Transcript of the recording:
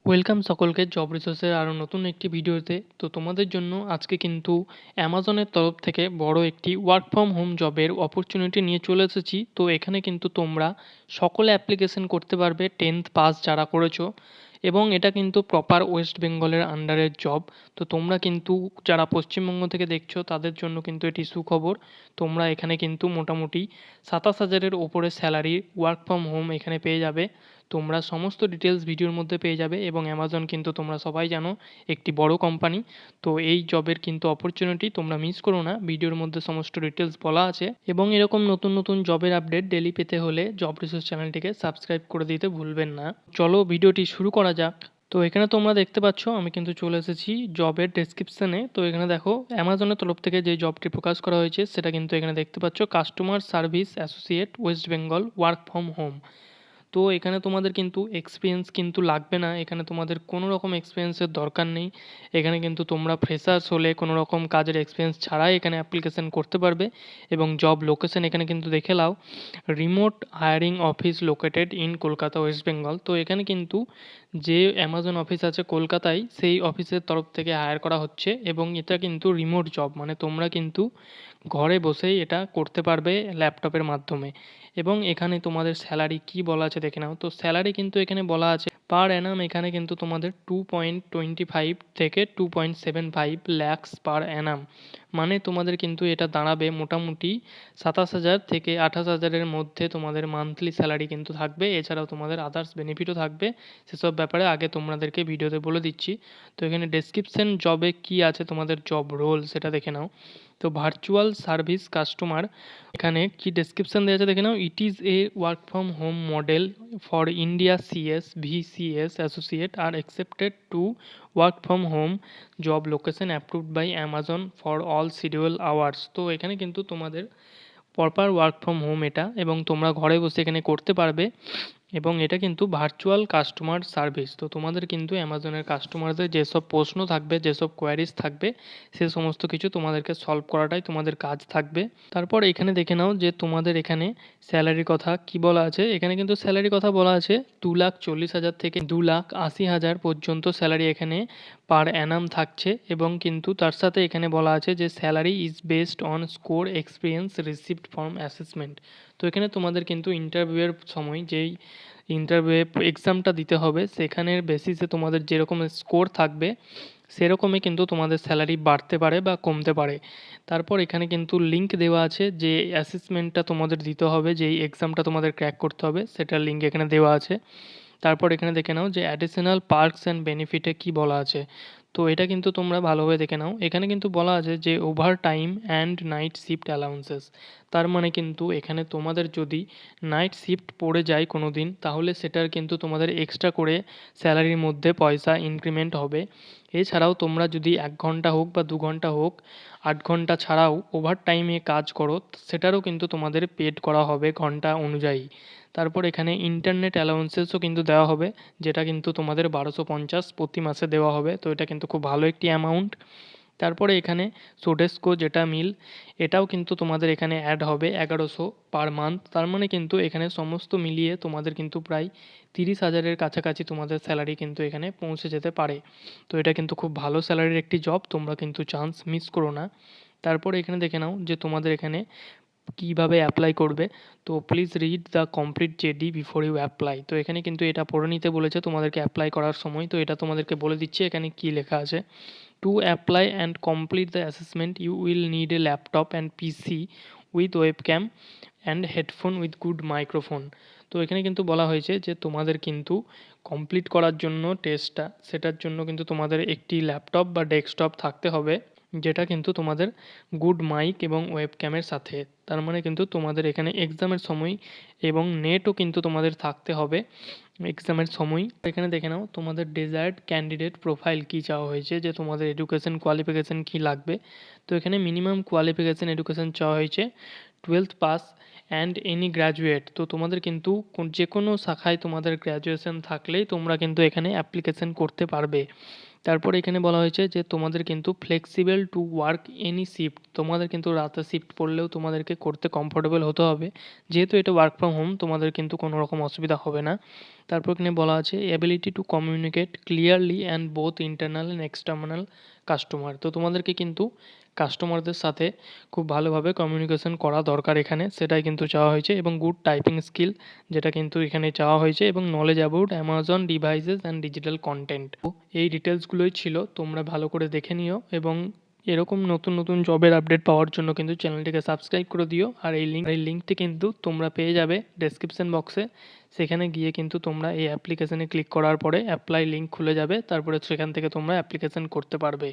Welcome সকলকে job রিসোর্সের আরও নতুন একটি ভিডিওতে। তো তোমাদের জন্য আজকে কিন্তু অ্যামাজনের তরফ থেকে বড় একটি ওয়ার্ক ফ্রম হোম জবের অপরচুনিটি নিয়ে চলে এসেছি। তো এখানে কিন্তু তোমরা সকলে অ্যাপ্লিকেশন করতে পারবে 10th পাস যারা করেছো, এবং এটা কিন্তু প্রপার ওয়েস্ট বেঙ্গলের আন্ডারের জব। তো তোমরা কিন্তু যারা পশ্চিমবঙ্গ থেকে দেখছো তাদের জন্য কিন্তু এটি সুখবর। তোমরা এখানে কিন্তু মোটামুটি 27,000-এর ওপরে স্যালারি ওয়ার্ক ফ্রম হোম এখানে পেয়ে যাবে। তোমরা সমস্ত ডিটেলস ভিডিওর মধ্যে পেয়ে যাবে, এবং অ্যামাজন কিন্তু তোমরা সবাই জানো একটি বড় কোম্পানি। তো এই জবের কিন্তু অপরচুনিটি তোমরা মিস করো না, ভিডিওর মধ্যে সমস্ত ডিটেলস বলা আছে। এবং এরকম নতুন নতুন জবের আপডেট ডেলি পেতে হলে জব রিসোর্স চ্যানেলটিকে সাবস্ক্রাইব করে দিতে ভুলবেন না। চলো ভিডিওটি শুরু করা যাক। তো এখানে তোমরা দেখতে পাচ্ছ আমি কিন্তু চলে এসেছি জবের ডেসক্রিপশানে। তো এখানে দেখো অ্যামাজনের তরফ থেকে যে জবটি প্রকাশ করা হয়েছে সেটা কিন্তু এখানে দেখতে পাচ্ছ, customer service associate West Bengal work from home. তো এখানে তোমাদের কিন্তু এক্সপিরিয়েন্স কিন্তু লাগবে না, এখানে তোমাদের কোনো রকম এক্সপিরিয়েন্সের দরকার নেই। এখানে কিন্তু তোমরা ফ্রেশার্স হলে কোনো রকম কাজের এক্সপিরিয়েন্স ছাড়াই এখানে অ্যাপ্লিকেশন করতে পারবে। এবং জব লোকেশন এখানে কিন্তু দেখে নাও, remote hiring office located in Kolkata West Bengal. তো এখানে কিন্তু যে অ্যামাজন অফিস আছে কলকাতায়, সেই অফিসের তরফ থেকে হায়ার করা হচ্ছে, এবং এটা কিন্তু রিমোট জব, মানে তোমরা কিন্তু ঘরে বসেই এটা করতে পারবে ল্যাপটপের মাধ্যমে। এবং এখানে তোমাদের স্যালারি কি বলা আছে দেখে নাও। তো স্যালারি কিন্তু এখানে বলা আছে পার অ্যানাম, এখানে কিন্তু তোমাদের 2.25 থেকে 2.75 ল্যাক্স পার অ্যানাম। মানে তোমাদের কিন্তু এটা দাঁড়াবে মোটামুটি 27,000 থেকে 28,000-এর মধ্যে তোমাদের মান্থলি স্যালারি কিন্তু থাকবে। এছাড়াও তোমাদের আদার্স বেনিফিটও থাকবে, সেসব ব্যাপারে আগে তোমাদেরকে ভিডিওতে বলে দিচ্ছি। তো এখানে ডেসক্রিপশন জবে কি আছে, তোমাদের জব রোল সেটা দেখে নাও। তো ভার্চুয়াল সার্ভিস কাস্টমার, এখানে কি ডেসক্রিপশন দেওয়া আছে দেখে নাও। It is a work from home model for India, CS VCS associate are accepted to work from home, job location approved by Amazon for all schedule hours. তো এখানে কিন্তু তোমাদের প্রপার ওয়ার্ক ফ্রম হোম এটা, এবং তোমরা ঘরে বসে এখানে করতে পারবে। এবং এটা কিন্তু ভার্চুয়াল কাস্টমার সার্ভিস। তো তোমাদের কিন্তু অ্যামাজনের কাস্টমারদের যেসব প্রশ্ন থাকবে, যেসব কোয়ারিজ থাকবে, সে সমস্ত কিছু তোমাদেরকে সলভ করাটাই তোমাদের কাজ থাকবে। তারপর এখানে দেখে নাও যে তোমাদের এখানে স্যালারির কথা কি বলা আছে। এখানে কিন্তু স্যালারির কথা বলা আছে 2,40,000 থেকে 2,80,000 পর্যন্ত স্যালারি এখানে পার অ্যানাম থাকছে। এবং কিন্তু তার সাথে এখানে বলা আছে যে salary is based on score experience received from assessment. তো এখানে তোমাদের কিন্তু ইন্টারভিউয়ের সময় যেই ইন্টারভিউ এক্সামটা দিতে হবে, সেখানের বেসিসে তোমাদের যেরকম স্কোর থাকবে সেরকমই কিন্তু তোমাদের স্যালারি বাড়তে পারে বা কমতে পারে। তারপর এখানে কিন্তু লিঙ্ক দেওয়া আছে যে অ্যাসেসমেন্টটা তোমাদের দিতে হবে, যেই এক্সামটা তোমাদের ক্র্যাক করতে হবে সেটার লিঙ্ক এখানে দেওয়া আছে। তারপর এখানে দেখে নাও যে অ্যাডিশনাল পার্কস অ্যান্ড বেনিফিটে কী বলা আছে। তো এটা কিন্তু তোমরা ভালোভাবে দেখে নাও। এখানে কিন্তু বলা আছে যে over time and night shift allowances. তার মানে কিন্তু এখানে তোমাদের যদি নাইট শিফট পড়ে যায় কোনো দিন, তাহলে সেটার কিন্তু তোমাদের এক্সট্রা করে স্যালারির মধ্যে পয়সা ইনক্রিমেন্ট হবে। এছাড়াও তোমরা যদি 1 ঘন্টা হোক বা 2 ঘন্টা হোক, 8 ঘন্টা ছাড়াও ওভার টাইমে কাজ করো, সেটারও কিন্তু তোমাদের পেড করা হবে ঘন্টা অনুযায়ী। তারপর এখানে ইন্টারনেট অ্যালাউন্সেসও কিন্তু দেওয়া হবে, যেটা কিন্তু তোমাদের 1250 প্রতি মাসে দেওয়া হবে। তো এটা কিন্তু খুব ভালো একটি অ্যামাউন্ট। তারপরে এখানে সোডেস্কো যেটা মিল, এটাও কিন্তু তোমাদের এখানে অ্যাড হবে 1100 পার মান্থ। তার মানে কিন্তু এখানে সমস্ত মিলিয়ে তোমাদের কিন্তু প্রায় 30,000-এর কাছাকাছি তোমাদের স্যালারি কিন্তু এখানে পৌঁছে যেতে পারে। তো এটা কিন্তু খুব ভালো স্যালারির একটি জব, তোমরা কিন্তু চান্স মিস করো না। তারপরে এখানে দেখে নাও যে তোমাদের এখানে কীভাবে অ্যাপ্লাই করবে। তো please read the complete JD before you apply. তো এখানে কিন্তু এটা পড়ে নিতে বলেছে তোমাদেরকে অ্যাপ্লাই করার সময়। তো এটা তোমাদেরকে বলে দিচ্ছি এখানে কী লেখা আছে। To apply and complete the assessment you will need a laptop and PC with webcam and headphone with good microphone. তো এখানে কিন্তু বলা হয়েছে যে তোমাদের কিন্তু কমপ্লিট করার জন্য টেস্টটা, সেটার জন্য কিন্তু তোমাদের একটি ল্যাপটপ বা ডেস্কটপ থাকতে হবে, যেটা কিন্তু তোমাদের গুড মাইক এবং ওয়েবক্যামের সাথে। তার মানে কিন্তু তোমাদের এখানে এক্সামের সময় এবং নেটও কিন্তু তোমাদের থাকতে হবে এক্সামের সময়। এখানে দেখে নাও তোমাদের ডেজায়ার্ড ক্যান্ডিডেট প্রোফাইল কী চাওয়া হয়েছে, যে তোমাদের এডুকেশন কোয়ালিফিকেশান কী লাগবে। তো এখানে মিনিমাম কোয়ালিফিকেশান এডুকেশান চাওয়া হয়েছে 12th pass and any graduate. তো তোমাদের কিন্তু যে কোনো শাখায় তোমাদের গ্র্যাজুয়েশন থাকলেই তোমরা কিন্তু এখানে অ্যাপ্লিকেশান করতে পারবে। তারপর এখানে বলা হয়েছে যে তোমাদের কিন্তু flexible to work any shift, তোমাদের কিন্তু রাতে শিফট পড়লেও তোমাদেরকে করতে কমফোর্টেবল হতে হবে, যেহেতু এটা ওয়ার্ক ফ্রম হোম তোমাদের কিন্তু কোনো রকম অসুবিধা হবে না। তারপর এখানে বলা আছে ability to communicate clearly and both internal and external customer, তো তোমাদেরকে কিন্তু কাস্টমারদের সাথে খুব ভালোভাবে কমিউনিকেশন করা দরকার এখানে, সেটাই কিন্তু চাওয়া হয়েছে, এবং গুড টাইপিং স্কিল যেটা কিন্তু এখানে চাওয়া হয়েছে, এবং knowledge about Amazon devices and digital content. এই ডিটেলসগুলোই ছিল, তোমরা ভালো করে দেখে নিও, এবং এরকম নতুন নতুন জবের আপডেট পাওয়ার জন্য কিন্তু চ্যানেলটিকে সাবস্ক্রাইব করে দিও। আর এই লিঙ্কটি কিন্তু তোমরা পেয়ে যাবে ডেসক্রিপশন বক্সে, সেখানে গিয়ে কিন্তু তোমরা এই অ্যাপ্লিকেশানে ক্লিক করার পরে অ্যাপ্লাই লিঙ্ক খুলে যাবে, তারপরে সেখান থেকে তোমরা অ্যাপ্লিকেশান করতে পারবে।